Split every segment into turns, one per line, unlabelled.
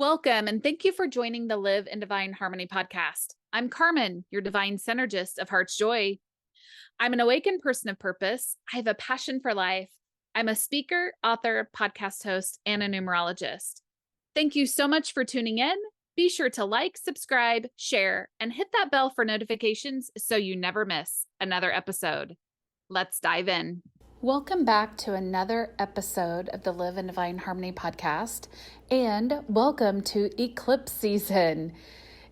Welcome, and thank you for joining the Live in Divine Harmony podcast. I'm Carmen, your divine synergist of Heart's Joy. I'm an awakened person of purpose. I have a passion for life. I'm a speaker, author, podcast host, and a numerologist. Thank you so much for tuning in. Be sure to like, subscribe, share, and hit that bell for notifications so you never miss another episode. Let's dive in. Welcome back to another episode of the Live in Divine Harmony podcast, and welcome to Eclipse season.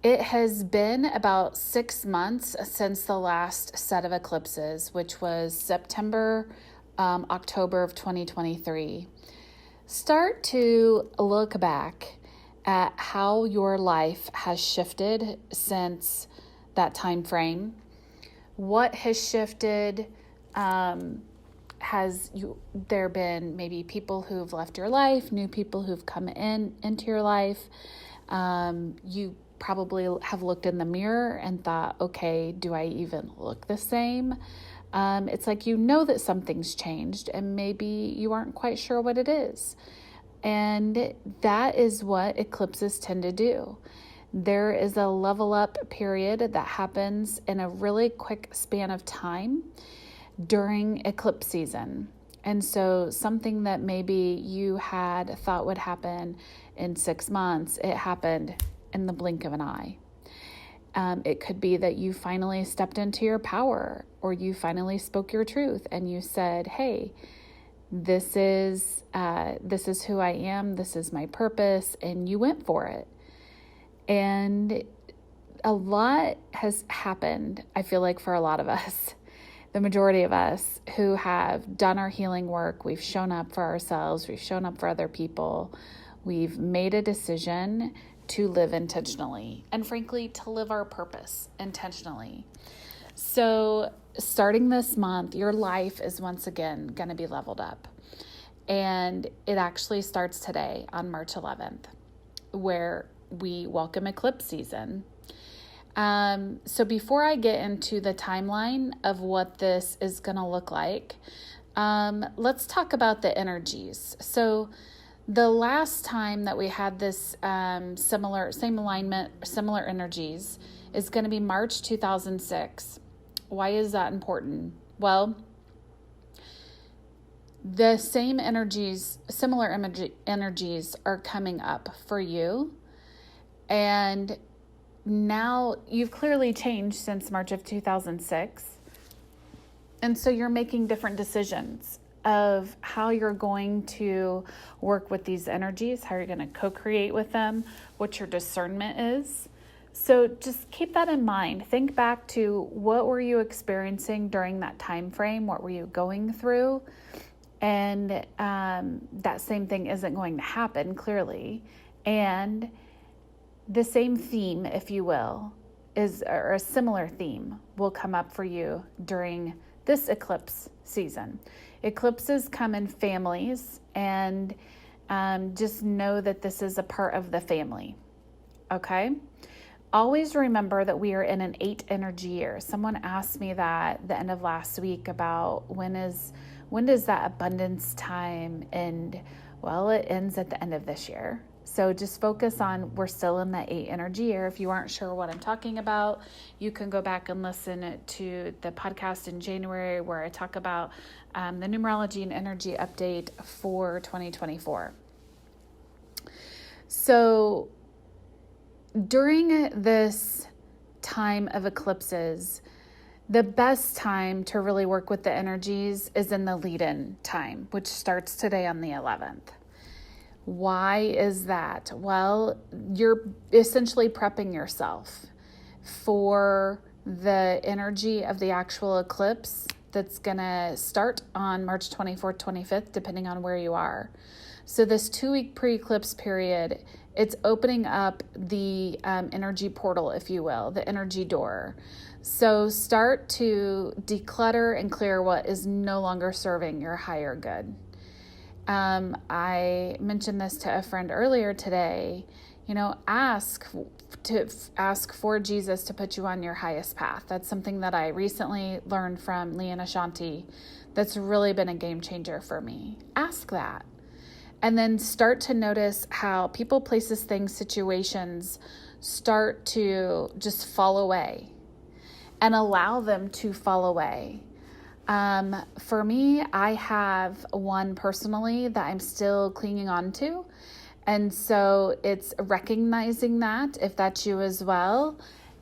It has been about 6 months since the last set of eclipses, which was September, October of 2023. Start to look back at how your life has shifted since that time frame. What has shifted? Has there been maybe people who've left your life, new people who've come into your life? You probably have looked in the mirror and thought, okay, do I even look the same? It's like you know that something's changed and maybe you aren't quite sure what it is. And that is what eclipses tend to do. There is a level up period that happens in a really quick span of time during eclipse season. And so something that maybe you had thought would happen in 6 months, it happened in the blink of an eye. It could be that you finally stepped into your power, or you finally spoke your truth and you said, hey, this is who I am, this is my purpose, and you went for it. And a lot has happened, I feel like, for a lot of us. The majority of us who have done our healing work, we've shown up for ourselves, we've shown up for other people, we've made a decision to live intentionally, and frankly, to live our purpose intentionally. So starting this month, your life is once again going to be leveled up. And it actually starts today on March 11th, where we welcome eclipse season. So before I get into the timeline of what this is going to look like, let's talk about the energies. So the last time that we had this same alignment, similar energies, is going to be March 2006. Why is that important? Well, the same energies, similar energies are coming up for you, and now you've clearly changed since March of 2006. And so you're making different decisions of how you're going to work with these energies, how you're going to co-create with them, what your discernment is. So just keep that in mind. Think back to what were you experiencing during that time frame? What were you going through? And that same thing isn't going to happen, clearly. And the same theme, if you will, or a similar theme will come up for you during this eclipse season. Eclipses come in families, and just know that this is a part of the family, okay? Always remember that we are in an 8 energy year. Someone asked me that at the end of last week about when does that abundance time end? Well, it ends at the end of this year. So just focus on, we're still in that 8 energy year. If you aren't sure what I'm talking about, you can go back and listen to the podcast in January where I talk about the numerology and energy update for 2024. So during this time of eclipses, the best time to really work with the energies is in the lead-in time, which starts today on the 11th. Why is that? Well, you're essentially prepping yourself for the energy of the actual eclipse that's going to start on March 24th, 25th, depending on where you are. So this 2-week pre-eclipse period, it's opening up the energy portal, if you will, the energy door. So start to declutter and clear what is no longer serving your higher good. I mentioned this to a friend earlier today. Ask for Jesus to put you on your highest path. That's something that I recently learned from Leanna Shanti. That's really been a game changer for me. Ask that. And then start to notice how people, places, things, situations start to just fall away, and allow them to fall away. For me, I have one personally that I'm still clinging on to. And so it's recognizing that, if that's you as well.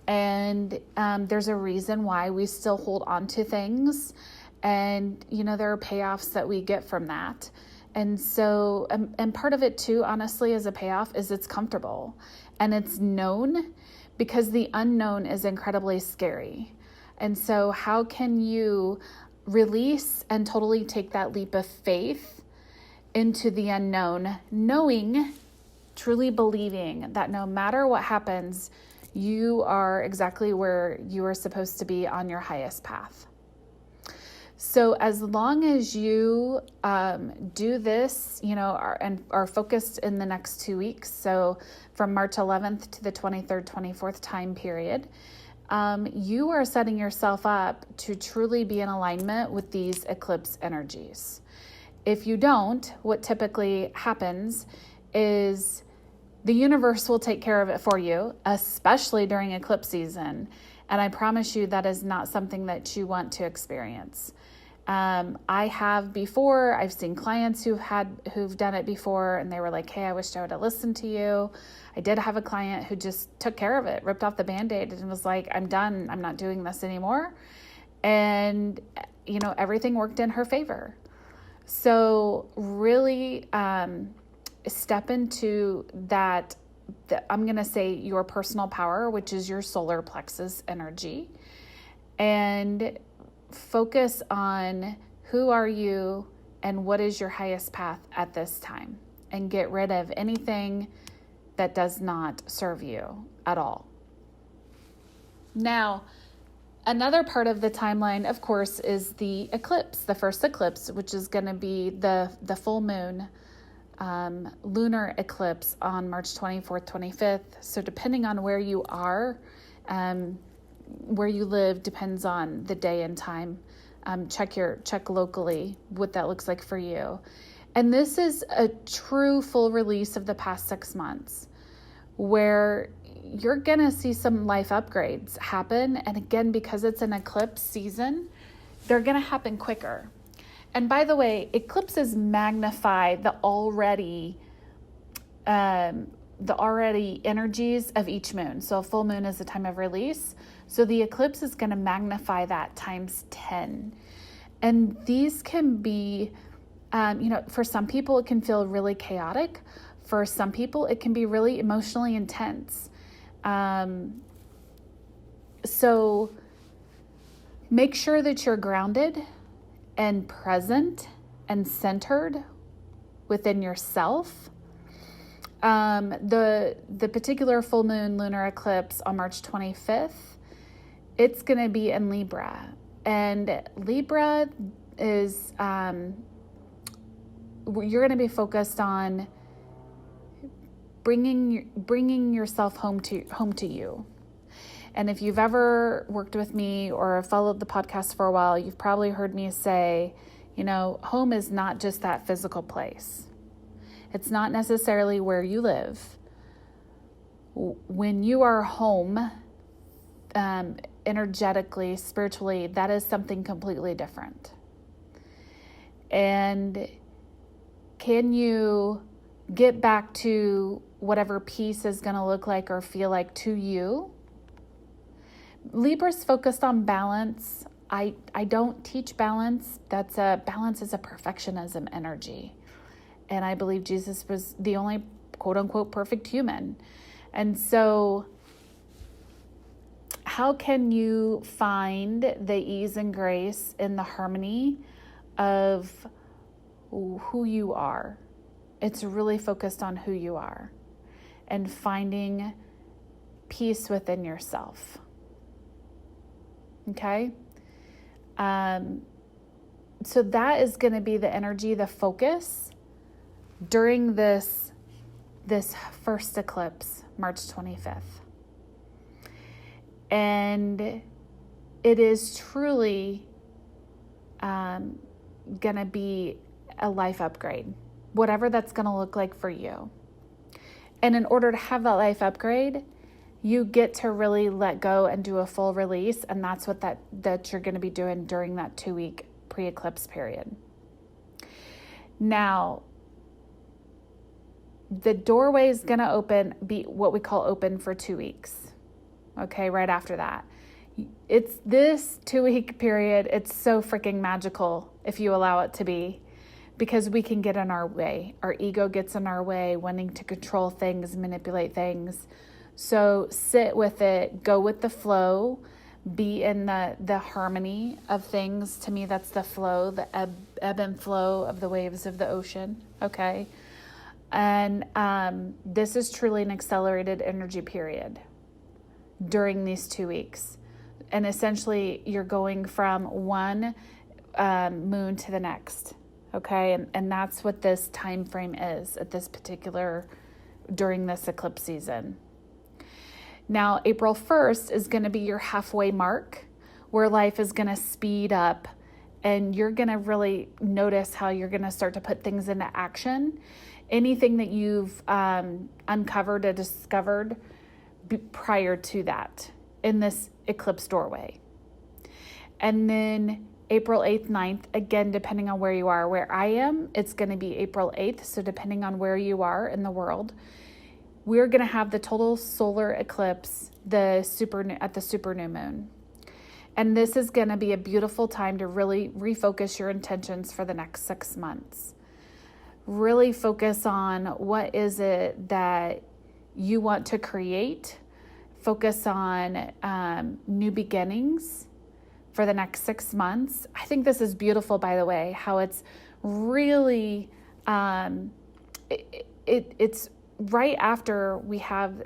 And there's a reason why we still hold on to things. And, there are payoffs that we get from that. And so, and part of it too, honestly, as a payoff, is it's comfortable and it's known, because the unknown is incredibly scary. And so how can you release and totally take that leap of faith into the unknown, knowing, truly believing that no matter what happens, you are exactly where you are supposed to be on your highest path. So as long as you do this, and are focused in the next 2 weeks, so from March 11th to the 23rd, 24th time period, you are setting yourself up to truly be in alignment with these eclipse energies. If you don't, what typically happens is the universe will take care of it for you, especially during eclipse season. And I promise you that is not something that you want to experience. I have before. I've seen clients who've done it before, and they were like, hey, I wished I would have listened to you. I did have a client who just took care of it, ripped off the Band-Aid, and was like, I'm done. I'm not doing this anymore. And, everything worked in her favor. So really step into that, I'm going to say your personal power, which is your solar plexus energy, and focus on who are you and what is your highest path at this time, and get rid of anything that does not serve you at all. Now, another part of the timeline, of course, is the eclipse, the first eclipse, which is going to be the full moon lunar eclipse on March 24th, 25th. So depending on where you are, where you live depends on the day and time. Check locally what that looks like for you. And this is a true full release of the past 6 months, where you're going to see some life upgrades happen. And again, because it's an eclipse season, they're going to happen quicker. And by the way, eclipses magnify the already energies of each moon. So a full moon is the time of release. So the eclipse is going to magnify that times 10. And these can be, for some people, it can feel really chaotic. For some people, it can be really emotionally intense. So make sure that you're grounded and present and centered within yourself. The particular full moon lunar eclipse on March 25th, it's going to be in Libra. And Libra is, you're going to be focused on bringing yourself home to you. And if you've ever worked with me or followed the podcast for a while, you've probably heard me say, home is not just that physical place. It's not necessarily where you live. When you are home, energetically, spiritually, that is something completely different. And can you get back to whatever peace is going to look like or feel like to you? Libra's focused on balance. I don't teach balance. Balance is a perfectionism energy. And I believe Jesus was the only quote unquote perfect human. And so how can you find the ease and grace in the harmony of who you are? It's really focused on who you are and finding peace within yourself. Okay? So that is going to be the energy, the focus during this first eclipse, March 25th. And it is truly going to be a life upgrade. whatever that's going to look like for you. And in order to have that life upgrade, you get to really let go and do a full release. And that's what that you're going to be doing during that 2-week pre-eclipse period. Now, the doorway is going to be what we call open for 2 weeks. Okay, right after that. It's this 2-week period. It's so freaking magical if you allow it to be, because we can get in our way. Our ego gets in our way, wanting to control things, manipulate things. So sit with it, go with the flow, be in the harmony of things. To me, that's the flow, the ebb and flow of the waves of the ocean. Okay. And this is truly an accelerated energy period during these 2 weeks. And essentially, you're going from one moon to the next. Okay. And that's what this time frame is at this during this eclipse season. Now, April 1st is going to be your halfway mark, where life is going to speed up, and you're going to really notice how you're going to start to put things into action. Anything that you've uncovered or discovered prior to that in this eclipse doorway. And then April 8th, 9th, again, depending on where you are. Where I am, it's going to be April 8th. So depending on where you are in the world, we're going to have the total solar eclipse at the super new moon. And this is going to be a beautiful time to really refocus your intentions for the next 6 months. Really focus on what is it that you want to create. Focus on new beginnings for the next 6 months. I think this is beautiful, by the way, how it's really, it's right after we have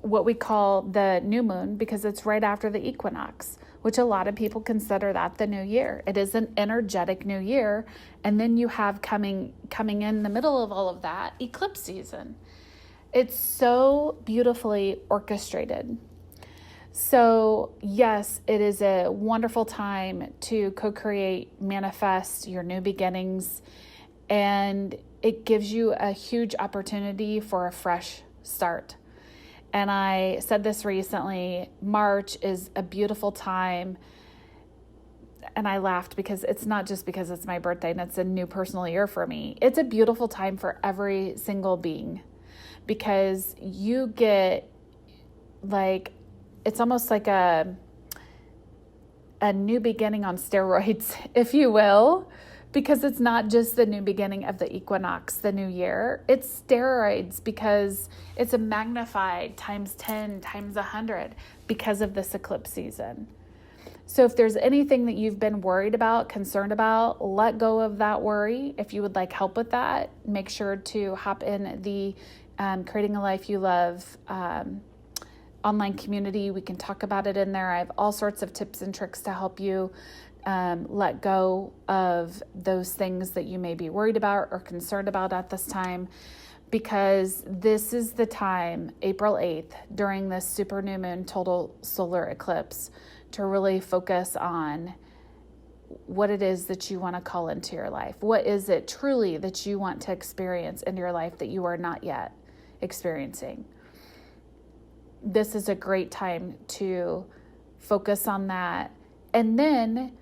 what we call the new moon, because it's right after the equinox, which a lot of people consider that the new year. It is an energetic new year. And then you have coming in the middle of all of that, eclipse season. It's so beautifully orchestrated. So yes, it is a wonderful time to co-create, manifest your new beginnings, and it gives you a huge opportunity for a fresh start. And I said this recently, March is a beautiful time. And I laughed because it's not just because it's my birthday and it's a new personal year for me. It's a beautiful time for every single being, because you get it's almost like a new beginning on steroids, if you will. Because it's not just the new beginning of the equinox, the new year. It's steroids because it's a magnified times 10, times 100 because of this eclipse season. So if there's anything that you've been worried about, concerned about, let go of that worry. If you would like help with that, make sure to hop in the Creating a Life You Love online community. We can talk about it in there. I have all sorts of tips and tricks to help you let go of those things that you may be worried about or concerned about at this time, because this is the time, April 8th, during this super new moon total solar eclipse, to really focus on what it is that you want to call into your life. What is it truly that you want to experience in your life that you are not yet experiencing? This is a great time to focus on that. And then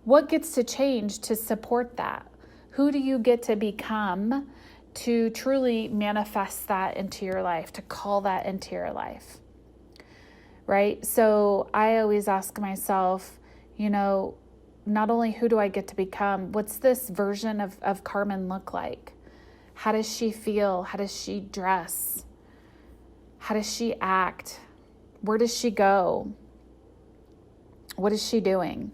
what gets to change to support that? Who do you get to become to truly manifest that into your life, to call that into your life? Right? So I always ask myself, not only who do I get to become, what's this version of Carmen look like? How does she feel? How does she dress? How does she act? Where does she go? What is she doing?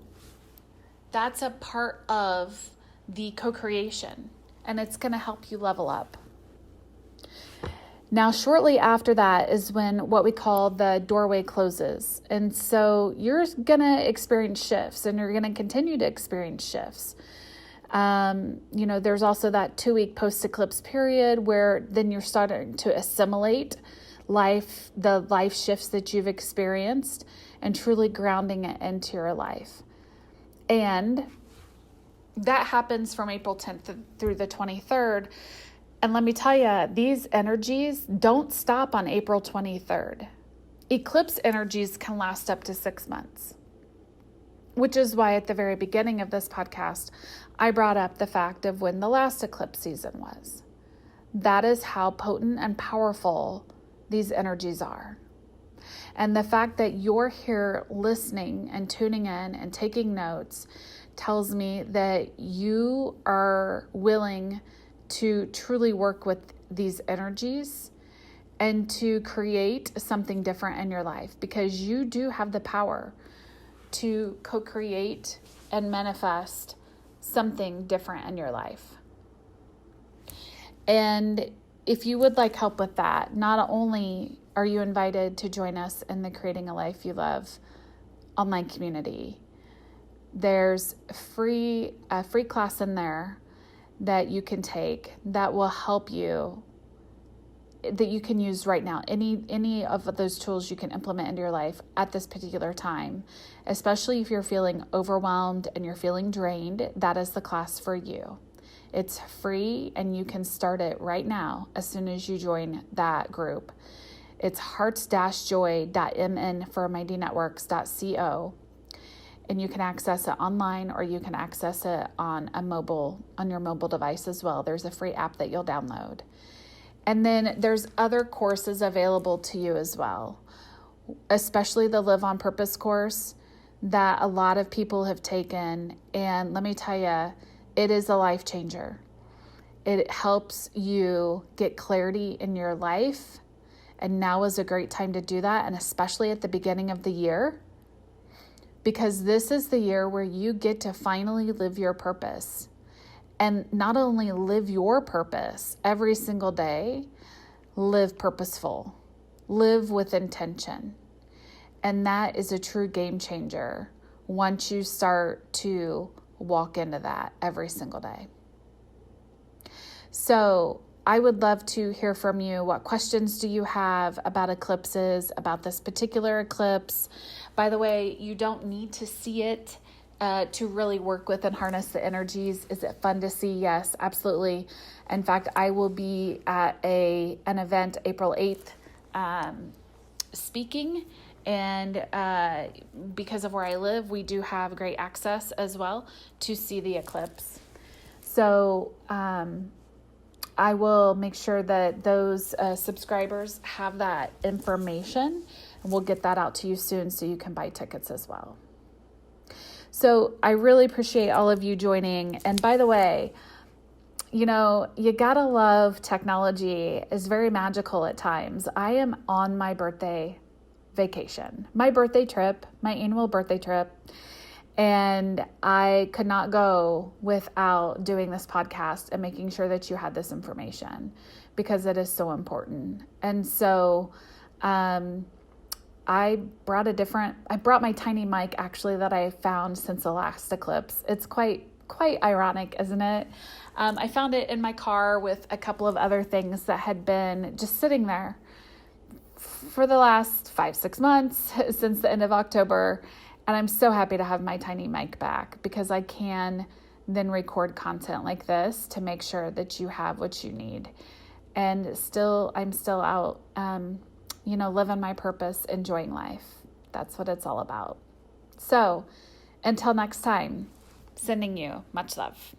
That's a part of the co-creation, and it's going to help you level up. Now, shortly after that is when what we call the doorway closes. And so you're going to experience shifts, and you're going to continue to experience shifts. There's also that 2-week post-eclipse period where then you're starting to assimilate the life shifts that you've experienced and truly grounding it into your life. And That happens from April 10th through the 23rd. And let me tell you, these energies don't stop on April 23rd. Eclipse energies can last up to 6 months, which is why at the very beginning of this podcast, I brought up the fact of when the last eclipse season was. That is how potent and powerful these energies are. And the fact that you're here listening and tuning in and taking notes tells me that you are willing to truly work with these energies and to create something different in your life, because you do have the power to co-create and manifest something different in your life. And if you would like help with that, not only are you invited to join us in the Creating a Life You Love online community, there's a free class in there that you can take that will help you, that you can use right now. Any of those tools you can implement into your life at this particular time, especially if you're feeling overwhelmed and you're feeling drained. That is the class for you. It's free and you can start it right now as soon as you join that group. It's hearts-joy.mn for mindynetworks.co. And you can access it online, or you can access it on your mobile device as well. There's a free app that you'll download. And then there's other courses available to you as well, especially the Live on Purpose course that a lot of people have taken. And let me tell you, it is a life changer. It helps you get clarity in your life. And now is a great time to do that. And especially at the beginning of the year, because this is the year where you get to finally live your purpose. And not only live your purpose every single day, live purposeful, live with intention. And that is a true game changer once you start to walk into that every single day. So I would love to hear from you. What questions do you have about eclipses, about this particular eclipse? By the way, you don't need to see it to really work with and harness the energies. Is it fun to see? Yes, absolutely. In fact, I will be at an event April 8th speaking. And because of where I live, we do have great access as well to see the eclipse. So I will make sure that those subscribers have that information, and we'll get that out to you soon so you can buy tickets as well. So I really appreciate all of you joining. And by the way, you gotta love technology. It's very magical at times. I am on my birthday vacation, my annual birthday trip. And I could not go without doing this podcast and making sure that you had this information, because it is so important. And so I brought my tiny mic, actually, that I found since the last eclipse. It's quite ironic, isn't it? I found it in my car with a couple of other things that had been just sitting there for the last 5-6 months since the end of October. And I'm so happy to have my tiny mic back, because I can then record content like this to make sure that you have what you need. And I'm still out, living my purpose, enjoying life. That's what it's all about. So until next time, sending you much love.